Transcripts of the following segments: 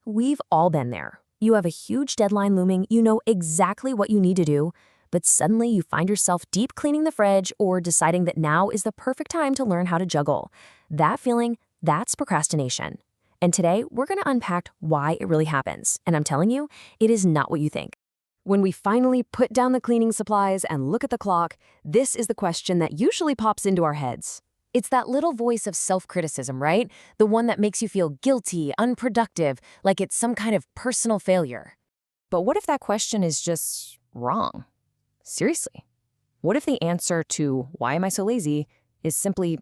We've all been there. You have a huge deadline looming, you know exactly what you need to do, but suddenly you find yourself deep cleaning the fridge or deciding that now is the perfect time to learn how to juggle. That feeling, that's procrastination. And today, we're going to unpack why it really happens. And I'm telling you, it is not what you think. When we finally put down the cleaning supplies and look at the clock, this is the question that usually pops into our heads. It's that little voice of self-criticism, right? The one that makes you feel guilty, unproductive, like it's some kind of personal failure. But what if that question is just wrong? Seriously. What if the answer to why am I so lazy is simply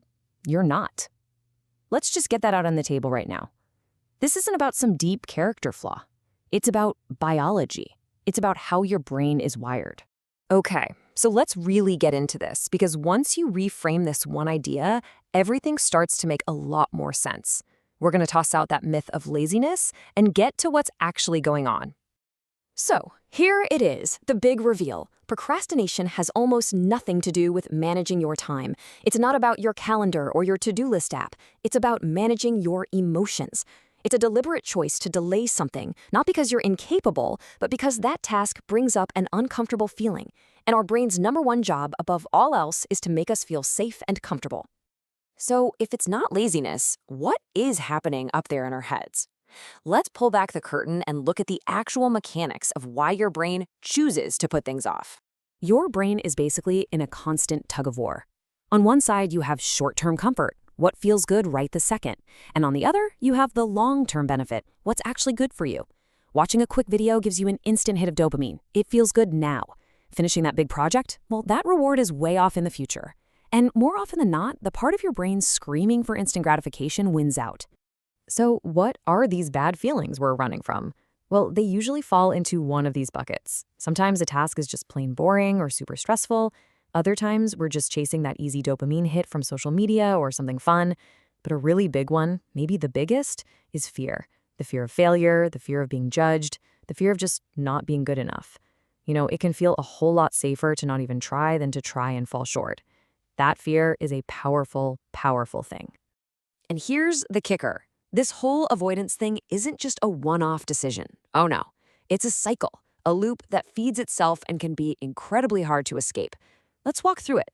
you're not? Let's just get that out on the table right now. This isn't about some deep character flaw. It's about biology. It's about how your brain is wired. Okay, so let's really get into this, because once you reframe this one idea, everything starts to make a lot more sense. We're going to toss out that myth of laziness and get to what's actually going on. So, here it is, the big reveal. Procrastination has almost nothing to do with managing your time. It's not about your calendar or your to-do list app. It's about managing your emotions. It's a deliberate choice to delay something, not because you're incapable, but because that task brings up an uncomfortable feeling. And our brain's number one job, above all else, is to make us feel safe and comfortable. So if it's not laziness, what is happening up there in our heads? Let's pull back the curtain and look at the actual mechanics of why your brain chooses to put things off. Your brain is basically in a constant tug-of-war. On one side, you have short-term comfort, what feels good right this second. And on the other, you have the long-term benefit, what's actually good for you. Watching a quick video gives you an instant hit of dopamine. It feels good now. Finishing that big project? Well, that reward is way off in the future. And more often than not, the part of your brain screaming for instant gratification wins out. So what are these bad feelings we're running from? Well, they usually fall into one of these buckets. Sometimes a task is just plain boring or super stressful. Other times, we're just chasing that easy dopamine hit from social media or something fun. But a really big one, maybe the biggest, is fear. The fear of failure, the fear of being judged, the fear of just not being good enough. You know, it can feel a whole lot safer to not even try than to try and fall short. That fear is a powerful, powerful thing. And here's the kicker. This whole avoidance thing isn't just a one-off decision. Oh no, it's a cycle, a loop that feeds itself and can be incredibly hard to escape. Let's walk through it.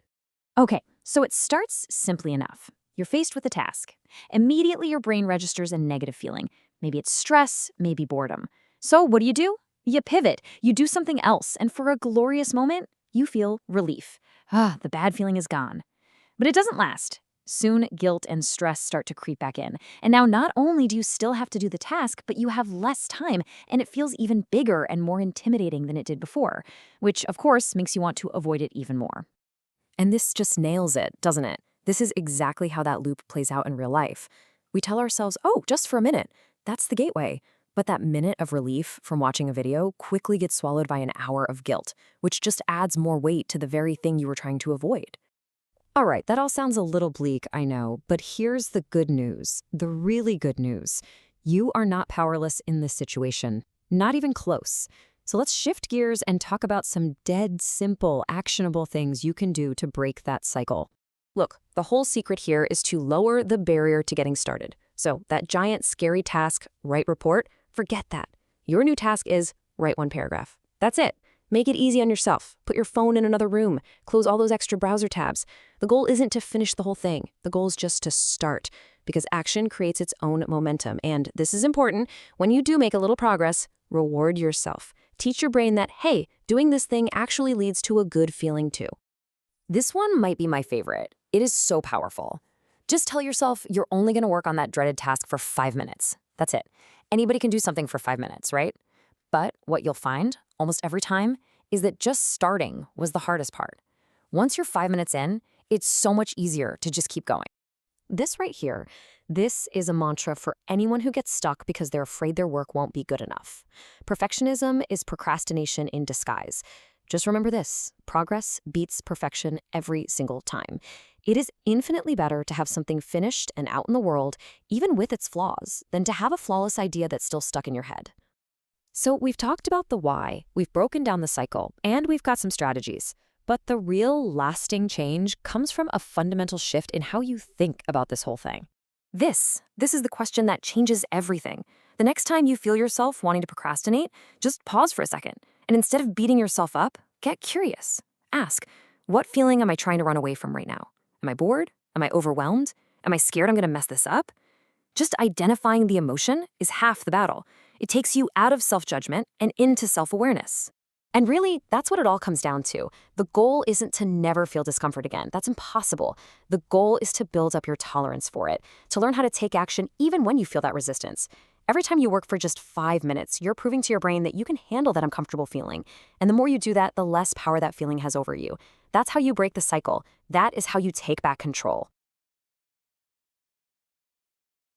Okay, so it starts simply enough. You're faced with a task. Immediately your brain registers a negative feeling. Maybe it's stress, maybe boredom. So what do? You pivot, you do something else, and for a glorious moment, you feel relief. The bad feeling is gone. But it doesn't last. Soon, guilt and stress start to creep back in. And now not only do you still have to do the task, but you have less time, and it feels even bigger and more intimidating than it did before, which, of course, makes you want to avoid it even more. And this just nails it, doesn't it? This is exactly how that loop plays out in real life. We tell ourselves, oh, just for a minute. That's the gateway. But that minute of relief from watching a video quickly gets swallowed by an hour of guilt, which just adds more weight to the very thing you were trying to avoid. All right, that all sounds a little bleak, I know, but here's the good news, the really good news. You are not powerless in this situation, not even close. So let's shift gears and talk about some dead simple, actionable things you can do to break that cycle. Look, the whole secret here is to lower the barrier to getting started. So that giant, scary task, write report, forget that. Your new task is write one paragraph. That's it. Make it easy on yourself. Put your phone in another room. Close all those extra browser tabs. The goal isn't to finish the whole thing. The goal is just to start, because action creates its own momentum. And this is important. When you do make a little progress, reward yourself. Teach your brain that, hey, doing this thing actually leads to a good feeling too. This one might be my favorite. It is so powerful. Just tell yourself you're only going to work on that dreaded task for 5 minutes. That's it. Anybody can do something for 5 minutes, right? But what you'll find, almost every time, is that just starting was the hardest part. Once you're 5 minutes in, it's so much easier to just keep going. This right here, this is a mantra for anyone who gets stuck because they're afraid their work won't be good enough. Perfectionism is procrastination in disguise. Just remember this, progress beats perfection every single time. It is infinitely better to have something finished and out in the world, even with its flaws, than to have a flawless idea that's still stuck in your head. So we've talked about the why, we've broken down the cycle, and we've got some strategies. But the real lasting change comes from a fundamental shift in how you think about this whole thing. This is the question that changes everything. The next time you feel yourself wanting to procrastinate, just pause for a second. And instead of beating yourself up, get curious. Ask, what feeling am I trying to run away from right now? Am I bored? Am I overwhelmed? Am I scared I'm going to mess this up? Just identifying the emotion is half the battle. It takes you out of self-judgment and into self-awareness. And really, that's what it all comes down to. The goal isn't to never feel discomfort again. That's impossible. The goal is to build up your tolerance for it, to learn how to take action even when you feel that resistance. Every time you work for just 5 minutes, you're proving to your brain that you can handle that uncomfortable feeling. And the more you do that, the less power that feeling has over you. That's how you break the cycle. That is how you take back control.